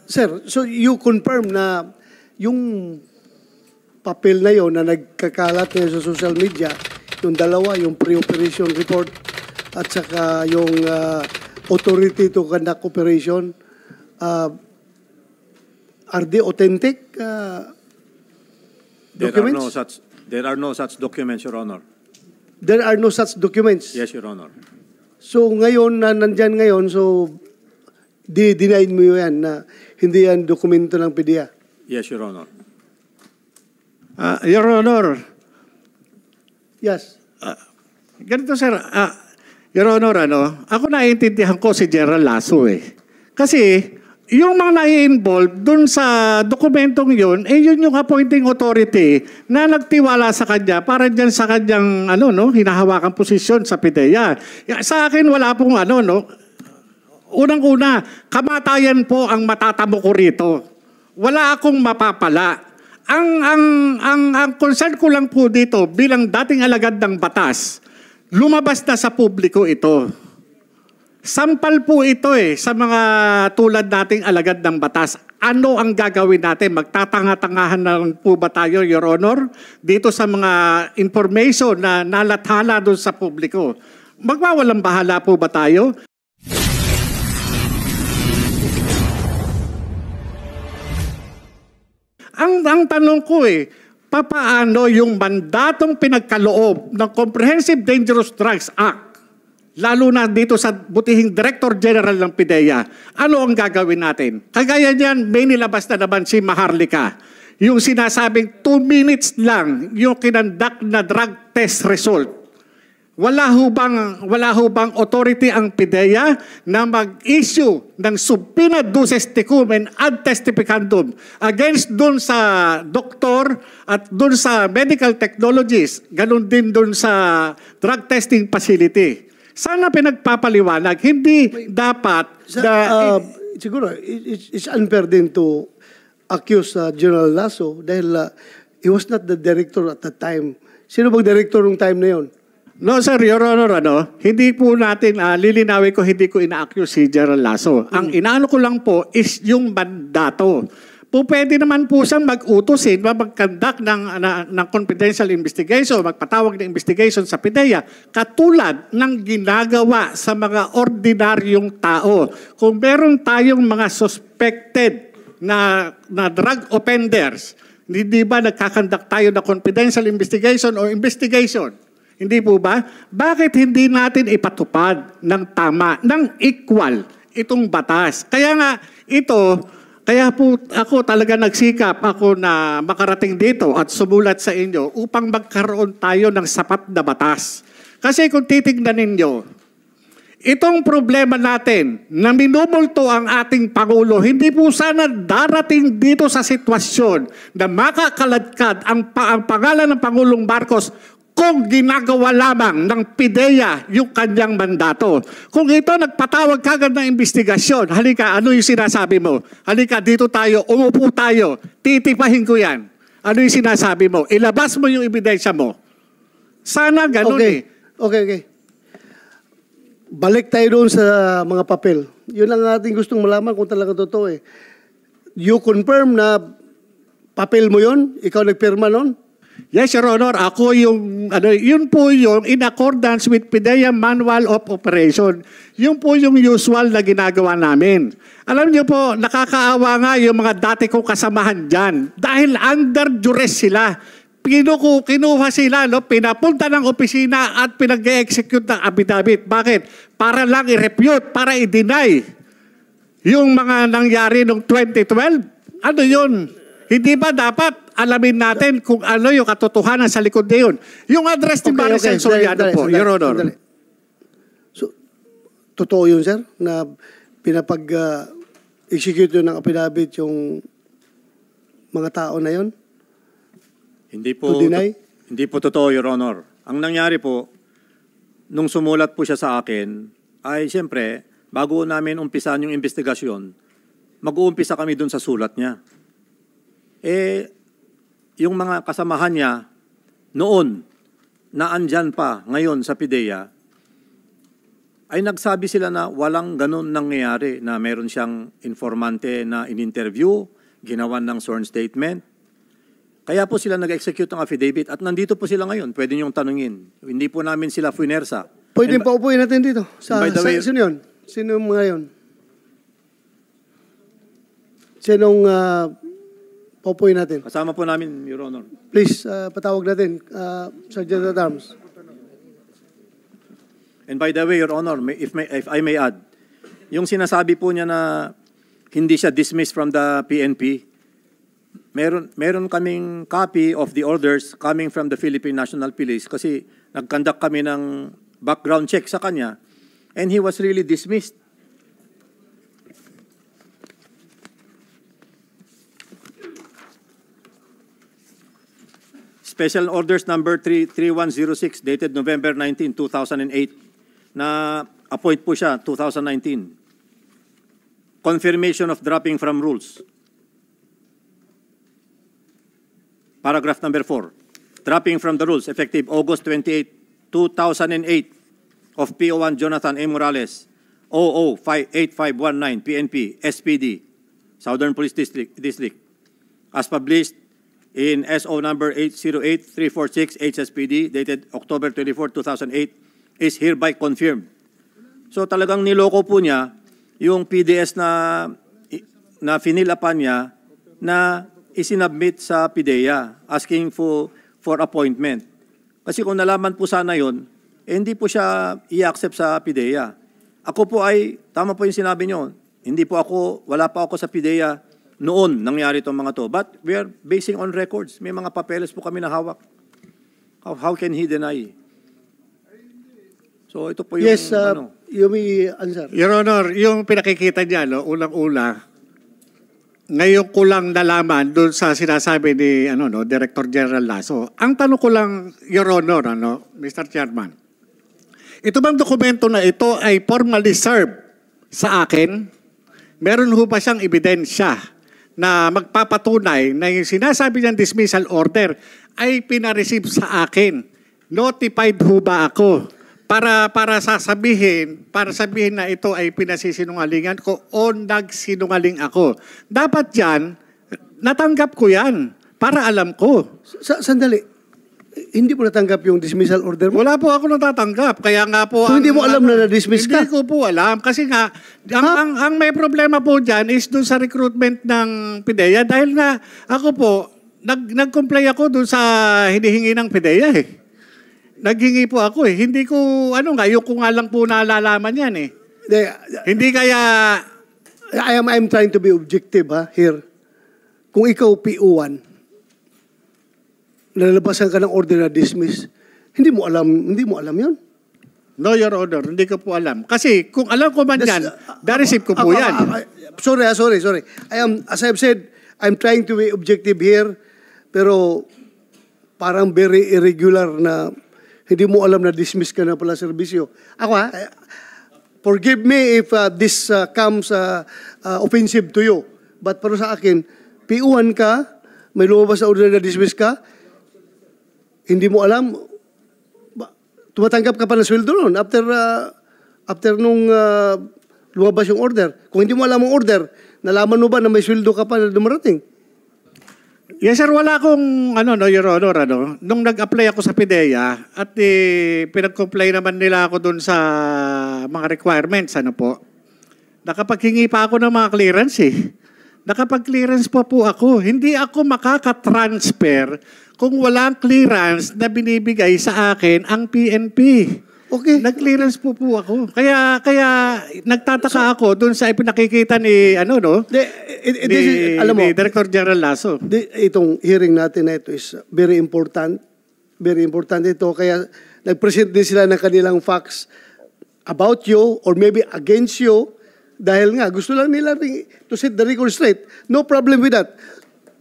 Sir, so you confirm na yung papel na yon na nagkakalat ngayon sa social media, yung dalawa, yung pre-operation report at saka yung authority to conduct operation, are they authentic documents? There are no such documents, Your Honor. There are no such documents? Yes, Your Honor. So ngayon, na nandyan ngayon, so deny mo yan na hindi yan dokumento ng PDEA? Yes, Your Honor. Your Honor. Yes. Ganito, sir. Your Honor, ako naiintindihan ko si General Lasso eh. Kasi yung mga nai-involve dun sa dokumentong yun, yun yung appointing authority na nagtiwala sa kanya para dyan sa kanyang hinahawakang posisyon sa PDEA. Sa akin, wala pong unang-una, kamatayan po ang matatamo ko rito. Wala akong mapapala. Ang concern ko lang po dito bilang dating alagad ng batas, lumabas na sa publiko ito. Sampal po ito sa mga tulad nating alagad ng batas. Ano ang gagawin natin? Magtatanga-tangahan na lang po ba tayo, Your Honor? Dito sa mga information na nalathala doon sa publiko. Magwawalang bahala po ba tayo? Ang tanong ko papaano yung mandatong pinagkaloob ng Comprehensive Dangerous Drugs Act, lalo na dito sa butihing Director General ng PDEA, ano ang gagawin natin? Kagaya niyan, may nilabas na naman si Maharlika. Yung sinasabing 2 minutes lang yung kinandak na drug test result. Wala ho bang authority ang PDEA na mag-issue ng subpoena duces tecum and ad testificandum against dun sa doktor at dun sa medical technologies, ganun din dun sa drug testing facility. Sana pinagpapaliwanag, hindi dapat siguro, it's unfair din to accuse General Lasso dahil he was not the director at that time. Sino bang director ng time na yon? No, sir, Your Honor, hindi po natin, lilinawin ko, hindi ko ina-accuse si General Lasso. Ang inaano ko lang po is yung mandato. Pwede naman po siyang mag-utusin, mag-conduct ng confidential investigation, magpatawag ng investigation sa PDEA, katulad ng ginagawa sa mga ordinaryong tao. Kung meron tayong mga suspected na drug offenders, hindi ba nagkakandak tayo na confidential investigation o investigation? Hindi po ba? Bakit hindi natin ipatupad ng tama, ng equal itong batas? Kaya nga kaya po ako talaga nagsikap ako na makarating dito at sumulat sa inyo upang magkaroon tayo ng sapat na batas. Kasi kung titignan ninyo, itong problema natin na minumulto ang ating Pangulo, hindi po sana darating dito sa sitwasyon na makakaladkad ang pangalan ng Pangulong Marcos kung ginagawa lamang ng PDEA yung kanyang mandato. Kung ito nagpatawag kagad ng investigasyon, halika, ano yung sinasabi mo? Halika, dito tayo, umupo tayo, titipahin ko yan. Ano yung sinasabi mo? Ilabas mo yung ebidensya mo. Sana ganun Okay. Balik tayo doon sa mga papel. Yun lang ating gustong malaman kung talaga totoo You confirm na papel mo yun? Ikaw nagpirma nun? Yes, Your Honor. Ako yun po yung in accordance with PDEA Manual of Operation. Yun po yung usual na ginagawa namin. Alam niyo po, nakakaawa nga yung mga dati kong kasamahan dyan. Dahil under duress sila. Kinuha sila, pinapunta ng opisina at pinag-execute ng affidavit. Bakit? Para lang i-refute, para i-deny yung mga nangyari noong 2012. Ano yun? Hindi ba dapat alamin natin kung ano yung katotohanan sa likod na yun? Yung address ni Maricel Soriano po, Your Honor. So, totoo yun, sir, na pinapag-execute yun ng affidavit yung mga tao na yun? Hindi po totoo, Your Honor. Ang nangyari po, nung sumulat po siya sa akin, ay siyempre, bago namin umpisan yung investigasyon, mag-uumpisa kami dun sa sulat niya. Yung mga kasamahan niya noon na andyan pa ngayon sa PDEA, ay nagsabi sila na walang ganun nangyayari, na meron siyang informante na in-interview, ginawan ng sworn statement. Kaya po sila nag-execute ng affidavit at nandito po sila ngayon. Pwede niyong tanungin. Hindi po namin sila funersa. Pwede pa upuin natin dito. By the way, sino yun? Sino yung mga yun? Sinong paupuin natin? Kasama po namin, Your Honor. Please, patawag natin. Sergeant at Arms. And by the way, Your Honor, if I may add, yung sinasabi po niya na hindi siya dismissed from the PNP, meron kaming copy of the orders coming from the Philippine National Police kasi nag-conduct kami ng background check sa kanya and he was really dismissed. Special Orders number 3106 dated November 19, 2008 na appoint po siya 2019. Confirmation of dropping from rules. Paragraph number 4. Dropping from the rules effective August 28, 2008 of PO1 Jonathan A. Morales, 008519 PNP, SPD, Southern Police District, as published in SO number 808346 HSPD dated October 24, 2008 is hereby confirmed. So talagang niloko po niya yung PDS na finilapan niya na isinubmit sa PIDEA asking for appointment. Kasi kung nalaman po sana yun, hindi po siya i-accept sa PIDEA. Ako po ay, tama po yung sinabi niyo, wala pa ako sa PIDEA noon nangyari itong mga to. But we are basing on records. May mga papeles po kami na hawak. How can he deny? So ito po yung Yes, you may answer. Your Honor, yung pinakikita niya, no, ulang-una, ngayon ko lang nalaman doon sa sinasabi ni Director General Lasso. Ang tanong ko lang, Your Honor, Mr. Chairman, ito bang dokumento na ito ay formally served sa akin? Meron ho ba siyang ebidensya na magpapatunay na yung sinasabi niyang dismissal order ay pinareceive sa akin? Notified ho ba ako? Para sabihin na ito ay pinasisinungalingan ko o nagsinungaling ako. Dapat yan, natanggap ko yan para alam ko. Sandali. Hindi mo natanggap yung dismissal order mo? Wala po ako natatanggap. Kaya nga po... So hindi mo alam na na-dismiss ka? Hindi ko po alam. Kasi nga, ang may problema po dyan is dun sa recruitment ng PIDEA. Dahil nga ako po, nag-comply ako dun sa hinihingi ng PIDEA eh. Naghingi po ako eh. Hindi ko, ngayon ko nga lang po nalalaman yan eh. Hindi kaya... I'm trying to be objective here. Kung ikaw PO1, nalalabasan ka ng order na dismiss, hindi mo alam yun? No, Your Honor, hindi ko po alam. Kasi kung alam ko man yan, da-receive ko po yan. Sorry. As I've said, I'm trying to be objective here, pero parang very irregular na hindi mo alam na dismiss ka na pala serbisyo. Ako forgive me if this comes offensive to you. But para sa akin, PO1 ka, may lumabas na order na dismiss ka, hindi mo alam, tumatanggap ka pa ng sweldo noon after nung lumabas yung order. Kung hindi mo alam ang order, nalaman mo ba na may sweldo ka pa na dumarating? Yes, sir. Wala akong, Your Honor, nung nag-apply ako sa PIDEA at pinag-comply naman nila ako dun sa mga requirements, nakapaghingi pa ako ng mga clearance eh. Nakapag-clearance pa po ako. Hindi ako makaka-transfer kung walang clearance na binibigay sa akin ang PNP. Okay. Nag-clearance po ako. Kaya nagtataka ako dun sa ipinakikita ni Director General Lasso. Itong hearing natin na ito is very important. Very important ito. Kaya nag-present din sila ng kanilang facts about you or maybe against you dahil nga gusto lang nila to set the record straight. No problem with that.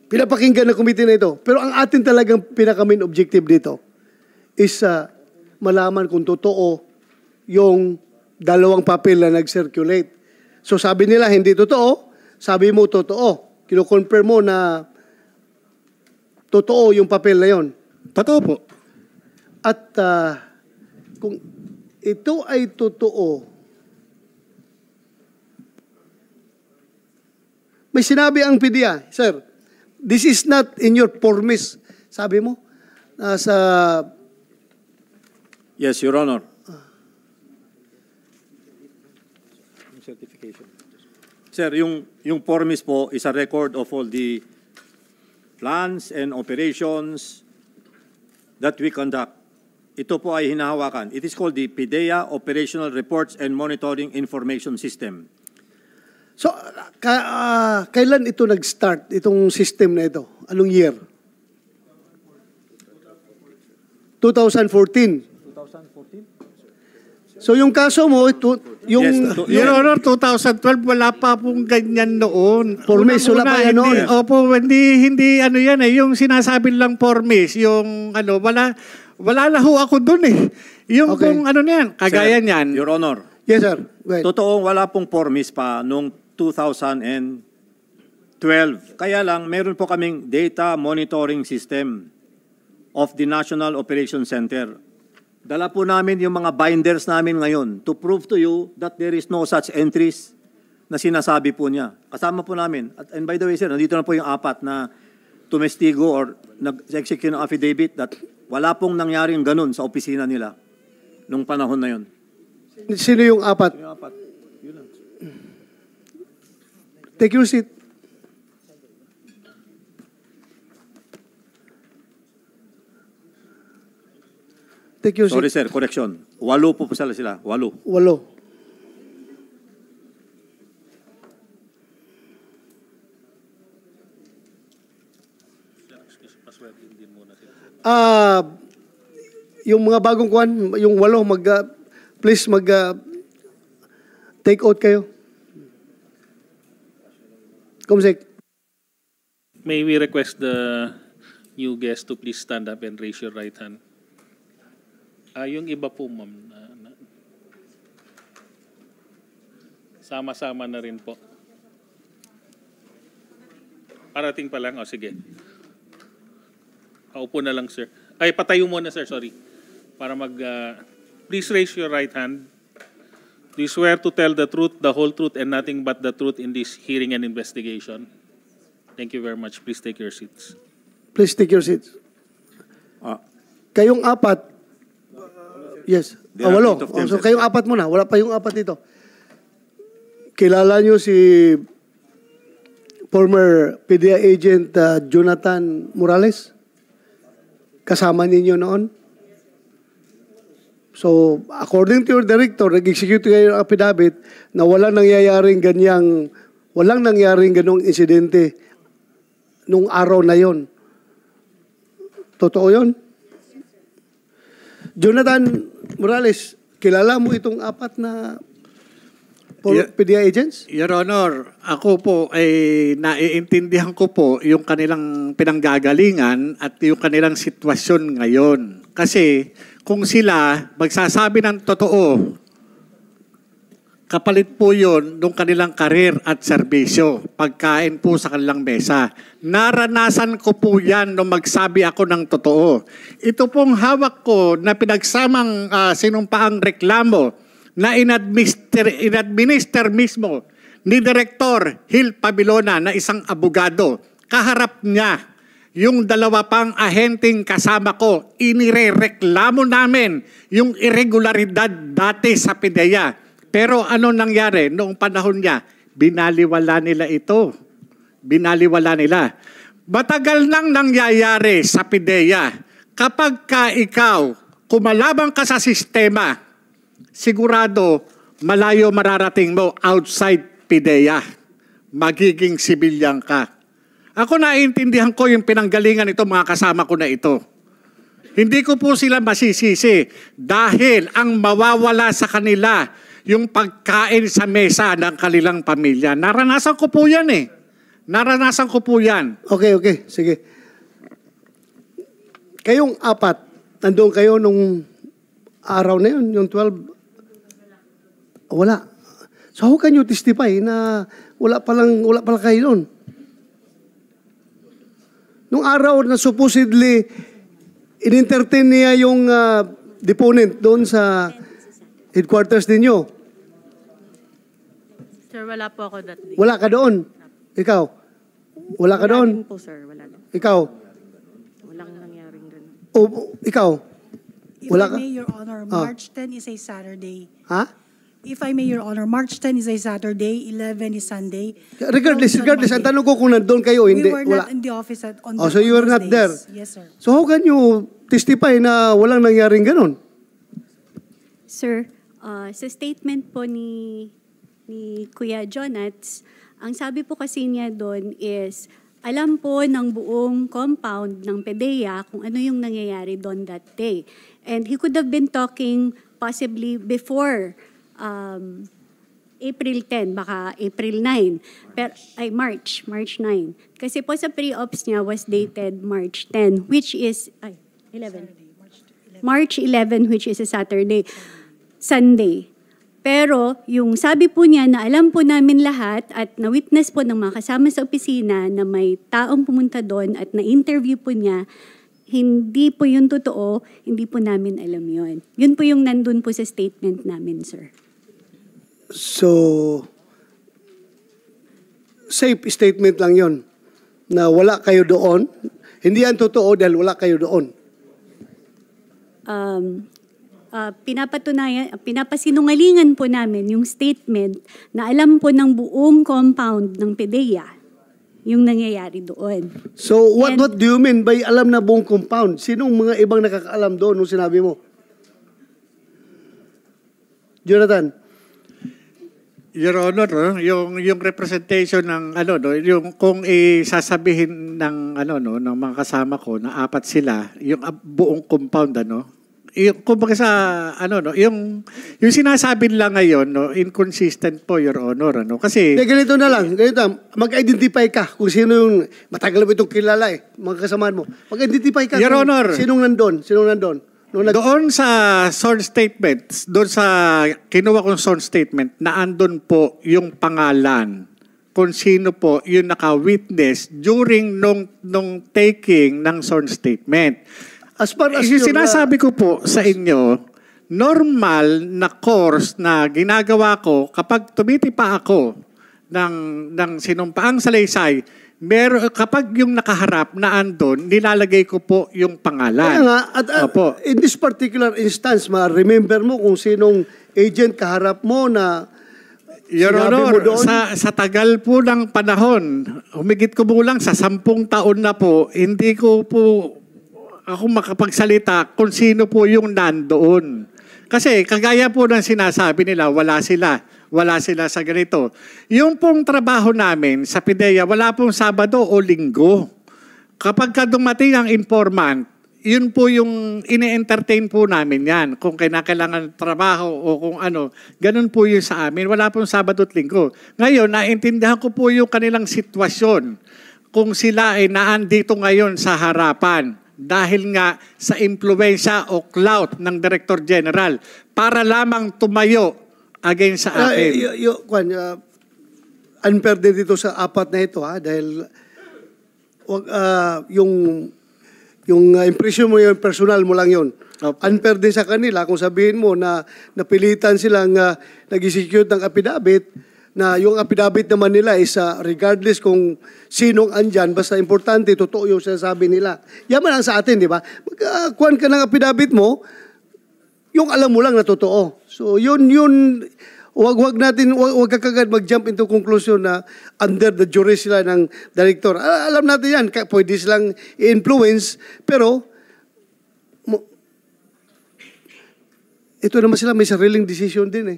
Pinapakinggan ng committee na ito. Pero ang atin talagang pinaka-main objective dito is malaman kung totoo yung dalawang papel na nag-circulate. So sabi nila hindi totoo, sabi mo totoo. Kino-confirm mo na totoo yung papel na yon. Totoo po. At kung ito ay totoo, May sinabi ang PDEA, sir, this is not in your permis. Sabi mo, sa Yes, Your Honor. Sir, yung formis po is a record of all the plans and operations that we conduct. Ito po ay hinahawakan. It is called the PDEA Operational Reports and Monitoring Information System. So, kailan ito nag-start, itong system na ito? Anong year? 2014. So, yung kaso mo, yung... Yes, Your Honor, 2012, wala pa pong ganyan noon. Formis, wala pa yan noon. Opo, hindi ano yan eh. Yung sinasabi lang formis, yung ano, wala na ho ako dun eh. Yung Okay. kung ano na yan, kagaya Sir, niyan. Your Honor, Yes, sir. Go ahead. totoong wala pong formis pa noong 2012. Kaya lang, meron po kaming data monitoring system of the National Operations Center. Dala po namin yung mga binders namin ngayon to prove to you that there is no such entries na sinasabi po niya. Kasama po namin. And by the way, sir, nandito na po yung apat na tumestigo or nag-execute ng affidavit that wala pong nangyaring ganun sa opisina nila nung panahon na yun. Sino yung apat? Yung apat. Yun lang. Take your seat. Take your Sorry, seat. sir, correction. 8 po sila. 8. 8. Yung mga bagong kuwan, yung 8, please take out kayo. Kumsik. May we request the new guest to please stand up and raise your right hand? Yung iba po, ma'am. Sama-sama na rin po. Parating pa lang. O, sige. Paupo na lang, sir. Ay, patayo muna, sir. Sorry. Para please raise your right hand. Do you swear to tell the truth, the whole truth, and nothing but the truth in this hearing and investigation? Thank you very much. Please take your seats. Please take your seats. Kayong apat, yes. There are 8. eight of them, So sir. kayong apat muna. Wala pa yung apat dito. Kilala nyo si former PDEA agent Jonathan Morales? Kasama ninyo noon? So, according to your director, nag-execute kayo ng affidavit na walang nangyaring ganong insidente nung araw na yon. Totoo yon? Jonathan Morales, kilala mo itong apat na PDEA agents? Your Honor, ako po ay naiintindihan ko po yung kanilang pinanggagalingan at yung kanilang sitwasyon ngayon. Kasi kung sila magsasabi ng totoo, kapalit po yun ng kanilang karir at serbisyo, pagkain po sa kanilang mesa. Naranasan ko po yan nung magsabi ako ng totoo. Ito pong hawak ko na pinagsamang sinumpaang reklamo na inadminister mismo ni Director Hil Pabilona na isang abogado. Kaharap niya yung 2 pang ahenteng kasama ko. Inirereklamo namin yung irregularidad dati sa PDEA. Pero ano nangyari noong panahon niya? Binaliwala nila ito. Binaliwala nila. Matagal nang nangyayari sa PDEA. Kapag ka ikaw, kumalabang ka sa sistema, sigurado malayo mararating mo outside PDEA. Magiging sibilyan ka. Ako naiintindihan ko yung pinanggalingan ito mga kasama ko na ito. Hindi ko po sila masisisi dahil ang mawawala sa kanila yung pagkain sa mesa ng kanilang pamilya. Naranasan ko po yan eh. Naranasan ko po yan. Okay. Sige. Kayong apat, nandoon kayo nung araw na yun, yung 12. Wala. So how can you testify na wala palang kayo doon? Nung araw na supposedly in-entertain niya yung deponent doon sa headquarters ninyo. Sir, wala po ako that day. Wala ka doon. Ikaw, wala ka doon? din po, sir. Wala din. Ikaw, Walang nangyaring ganun. o ikaw, If wala I ka? may, Your Honor, March 10 is a Saturday. Ha? If I may, Your Honor, March 10 is a Saturday, 11 is Sunday. Regardless, 12 is on ang Monday. tanong ko kung nandun kayo, We hindi, were wala. not in the office on Oh, so you on were those not there? days. Yes, sir. So how can you testify na walang nangyaring ganun? Sir, sa statement po ni Kuya Jonats, ang sabi po kasi niya doon is, alam po ng buong compound ng PDEA kung ano yung nangyayari doon that day. And he could have been talking possibly before April 10, baka April 9, March 9. Kasi po sa pre-ops niya was dated March 10, which is, 11. March 11, which is a Sunday. Pero yung sabi po niya na alam po namin lahat at na-witness po ng mga kasama sa opisina na may taong pumunta doon at na-interview po niya, hindi po yun totoo, hindi po namin alam yun. Yun po yung nandun po sa statement namin, sir. So, safe statement lang yon na wala kayo doon. Hindi yan totoo dahil wala kayo doon. Pinapasinungalingan po namin yung statement na alam po ng buong compound ng PDEA yung nangyayari doon. So, what do you mean by alam na buong compound? Sinong mga ibang nakakaalam doon nung sinabi mo? Jonathan? Your Honor, yung representation ng yung kung isasabihin ng ng mga kasama ko na apat sila, yung buong compound yung kumbaga sa yung sinasabi lang ngayon inconsistent po, Your Honor, kasi Ganito na lang, mag-identify ka kung sino yung matagal mo itong kilala mga kasamaan mo. Mag-identify ka. Your Honor. Sinong nandun? Doon sa sworn statement, doon sa kinuha kong sworn statement, na andun po yung pangalan kung sino po yung naka-witness during nung taking ng sworn statement. As far as Yung sinasabi ko po sa inyo, normal na course na ginagawa ko kapag tumitipa ako ng sinumpaang salaysay, kapag yung nakaharap na andon, nilalagay ko po yung pangalan. Kaya nga, at in this particular instance, ma-remember mo kung sinong agent kaharap mo na Your sinabi Honor, mo doon? sa tagal po ng panahon, humigit ko lang sa 10 taon na po, hindi ko po ako makapagsalita kung sino po yung nandoon. Kasi kagaya po ng sinasabi nila, wala sila sa ganito. Yung pong trabaho namin sa PDEA, wala pong Sabado o Linggo. Kapag dumating ang informant, yun po yung ine-entertain po namin yan. Kung kailangan trabaho o kung ano, ganun po yun sa amin. Wala pong Sabado at Linggo. Ngayon, naintindihan ko po yung kanilang sitwasyon kung sila ay naandito ngayon sa harapan dahil nga sa impluwensya o clout ng Director General para lamang tumayo against sa akin. Unfair din dito sa apat na ito dahil yung impression mo, yung personal mo lang yun. Unfair din sa kanila kung sabihin mo na napilitan silang nag-execute ng affidavit na yung affidavit naman nila is regardless kung sinong andyan, basta importante, totoo yung sinasabi nila. Yaman lang sa atin, di ba? Magkuhan ka ng affidavit mo, yung alam mo lang na totoo. So yun, wag ka kagad mag-jump into conclusion na under the jury sila ng director. Alam natin yan, pwede silang i-influence, pero ito naman sila may sariling decision din